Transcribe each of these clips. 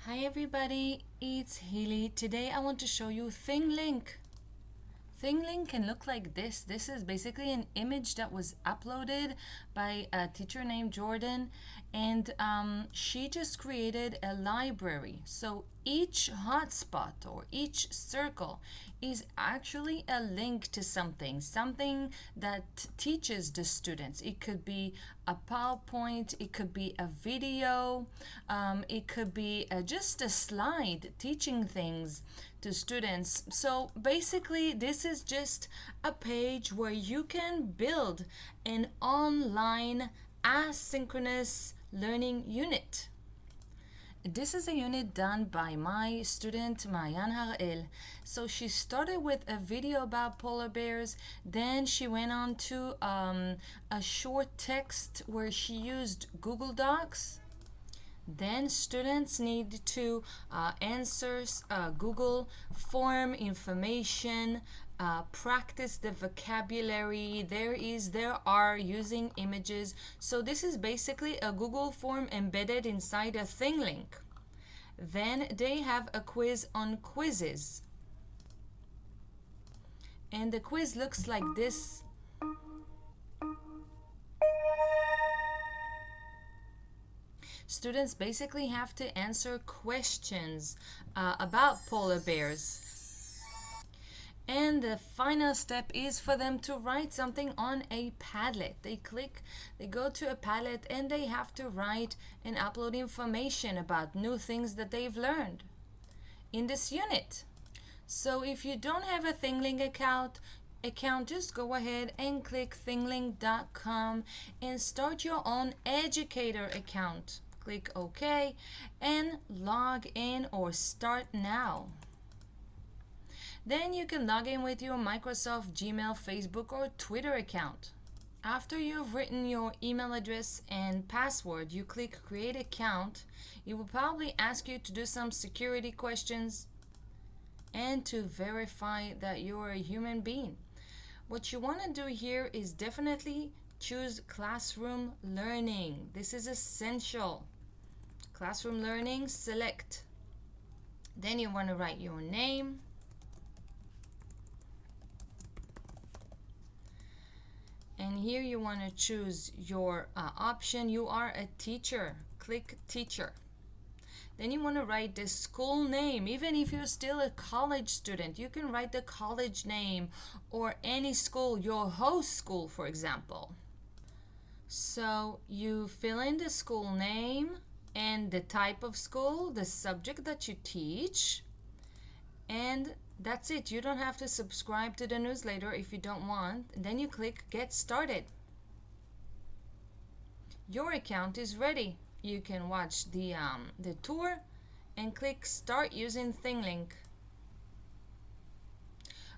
Hi everybody, it's Hili. Today I want to show you THINGLINK. THINGLINK can look like this. This is basically an image that was uploaded by a teacher named Jordan, and she just created a library. So each hotspot or each circle is actually a link to something that teaches the students. It could be a PowerPoint, it could be a video, it could be just a slide teaching things to students. So basically this is just a page where you can build an online asynchronous learning unit. This is a unit done by my student Mayan Harel. So she started with a video about polar bears, then she went on to a short text where she used Google Docs. Then students need to answer Google form information, practice the vocabulary. There are using images. So this is basically a Google form embedded inside a THINGLINK. Then they have a quiz on quizzes. And the quiz looks like this. Students basically have to answer questions about polar bears. And the final step is for them to write something on a Padlet. They go to a Padlet and they have to write and upload information about new things that they've learned in this unit. So if you don't have a THINGLINK account, just go ahead and click thinglink.com and start your own educator account. Click OK and log in or start now. Then you can log in with your Microsoft, Gmail, Facebook, or Twitter account. After you've written your email address and password, you click Create Account. It will probably ask you to do some security questions and to verify that you're a human being. What you want to do here is definitely choose classroom learning. This is essential. Classroom learning, select. Then you want to write your name. And here you want to choose your option. You are a teacher. Click teacher. Then you want to write the school name. Even if you're still a college student, you can write the college name or any school, your host school, for example. So you fill in the school name and the type of school, the subject that you teach, and that's it. You don't have to subscribe to the newsletter if you don't want. And then you click Get Started. Your account is ready. You can watch the tour and click Start using THINGLINK.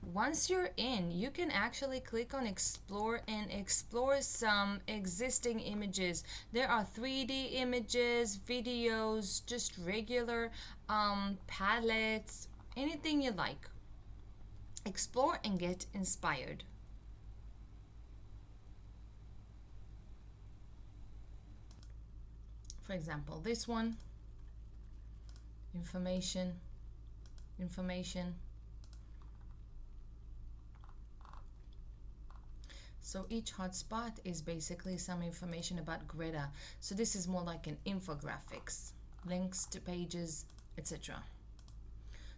Once you're in, you can actually click on Explore and explore some existing images. There are 3D images, videos, just regular Padlets, anything you like. Explore and get inspired. For example, this one, information. So each hotspot is basically some information about Greta. So this is more like an infographics, links to pages, etc.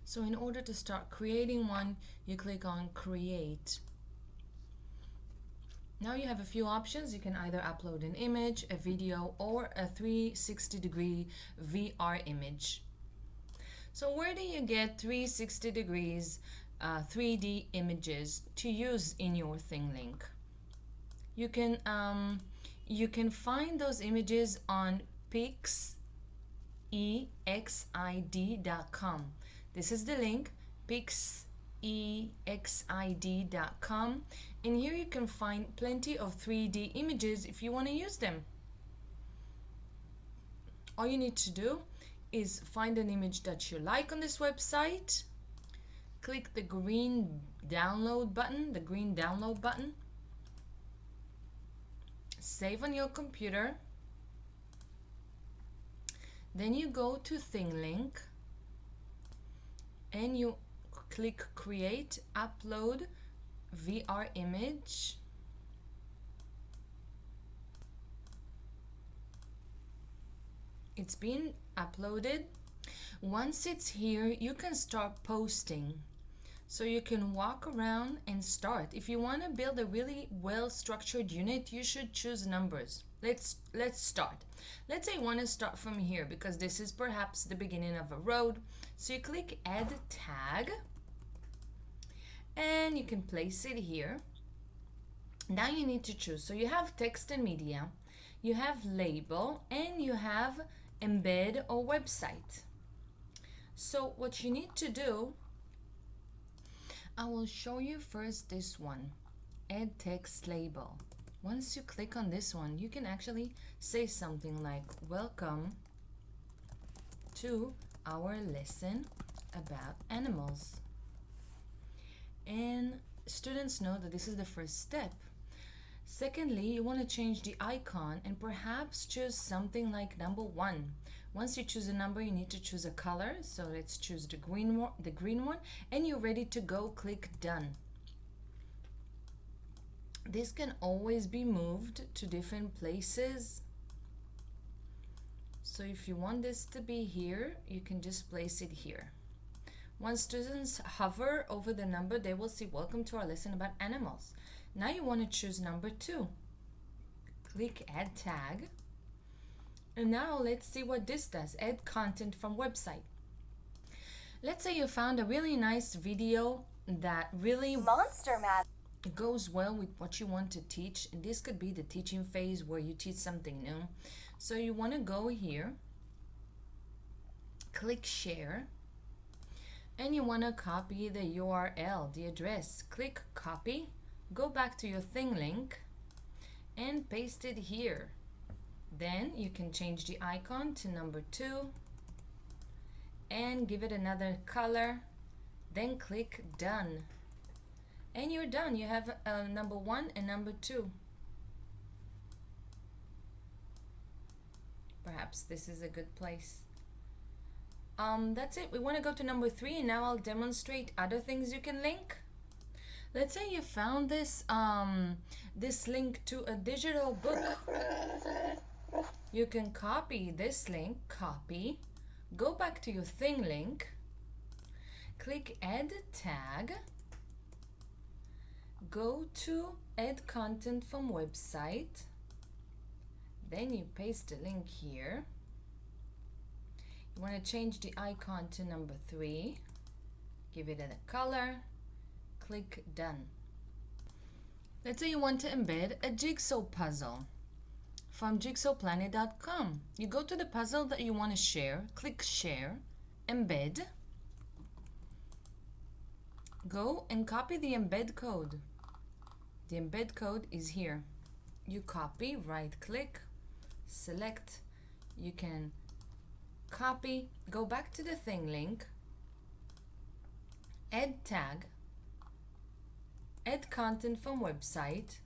So in order to start creating one, you click on Create. Now you have a few options. You can either upload an image, a video, or a 360-degree VR image. So where do you get 360 degrees 3D images to use in your THINGLINK? You can find those images on pixexid.com. This is the link, pixexid.com, and here you can find plenty of 3D images if you want to use them. All you need to do is find an image that you like on this website, click the green download button, save on your computer. Then you go to THINGLINK and you click create, upload VR image. It's been uploaded. Once it's here, you can start posting. So you can walk around and start. If you want to build a really well-structured unit, you should choose numbers. Let's start. Let's say you want to start from here because this is perhaps the beginning of a road. So you click add tag and you can place it here. Now you need to choose. So you have text and media, you have label, and you have embed or website. So what you need to do, I will show you first this one, add text label. Once you click on this one, you can actually say something like, welcome to our lesson about animals. And students know that this is the first step. Secondly, you want to change the icon and perhaps choose something like number 1. Once you choose a number, you need to choose a color. So let's choose the green one, and you're ready to go. Click done. This can always be moved to different places. So if you want this to be here, you can just place it here. Once students hover over the number, they will see welcome to our lesson about animals. Now you want to choose number 2. Click add tag. And now let's see what this does. Add content from website. Let's say you found a really nice video that really Monster Math goes well with what you want to teach. And this could be the teaching phase where you teach something new. So you want to go here, click share, and you want to copy the URL, the address. Click copy, go back to your THINGLINK and paste it here. Then you can change the icon to number 2 and give it another color. Then click done. And you're done. You have number 1 and number 2. Perhaps this is a good place. That's it. We want to go to number 3, and now I'll demonstrate other things you can link. Let's say you found this this link to a digital book. You can copy this link, copy, go back to your THINGLINK, click add tag, go to add content from website, then you paste the link here. You want to change the icon to number 3, give it a color, click done. Let's say you want to embed a jigsaw puzzle from jigsawplanet.com. You go to the puzzle that you want to share, click share, embed, go and copy the embed code. The embed code is here. You copy, right click, select, you can copy, go back to the THINGLINK, add tag, add content from website,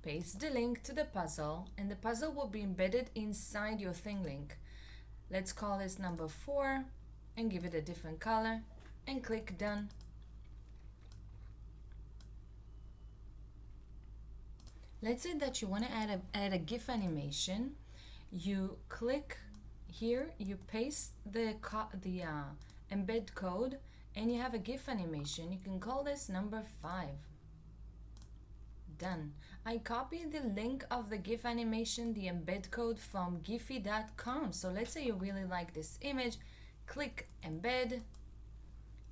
paste the link to the puzzle, and the puzzle will be embedded inside your THINGLINK. Let's call this number 4 and give it a different color and click done. Let's say that you want to add a Gif animation. You click here, you paste the embed code, and you have a Gif animation. You can call this number 5. Done. I copied the link of the GIF animation, the embed code from giphy.com. So let's say you really like this image, click embed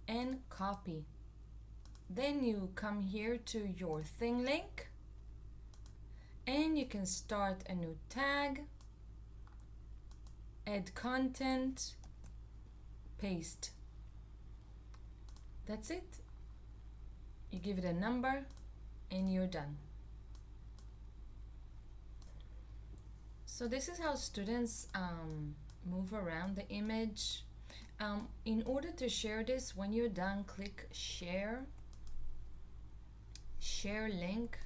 and copy. Then you come here to your THINGLINK and you can start a new tag, add content, paste. That's it. You give it a number and you're done. So this is how students move around the image. In order to share this, when you're done, click share, share link,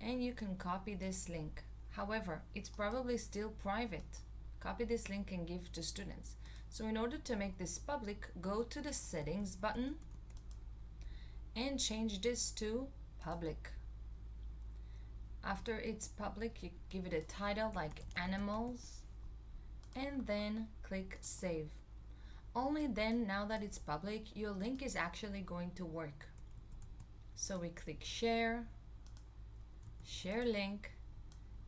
and you can copy this link. However, it's probably still private. copy this link and give to students. So in order to make this public, go to the settings button and change this to public. After it's public, you give it a title like animals and then click save. Only then, now that it's public, your link is actually going to work. So we click share, share link,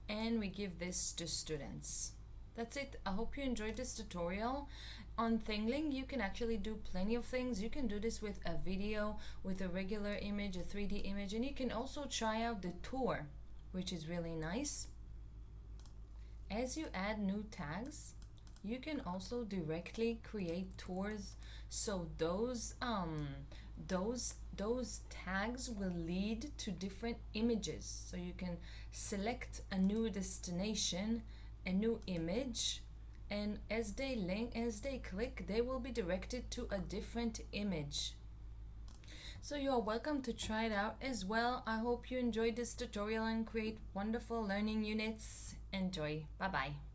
and we give this to students. That's it. I hope you enjoyed this tutorial. On THINGLINK, you can actually do plenty of things. You can do this with a video, with a regular image, a 3D image, and you can also try out the tour, which is really nice. As you add new tags, you can also directly create tours. So those tags will lead to different images. So you can select a new destination, a new image, and as they click, they will be directed to a different image. So you are welcome to try it out as well. I hope you enjoyed this tutorial and create wonderful learning units. Enjoy. Bye bye.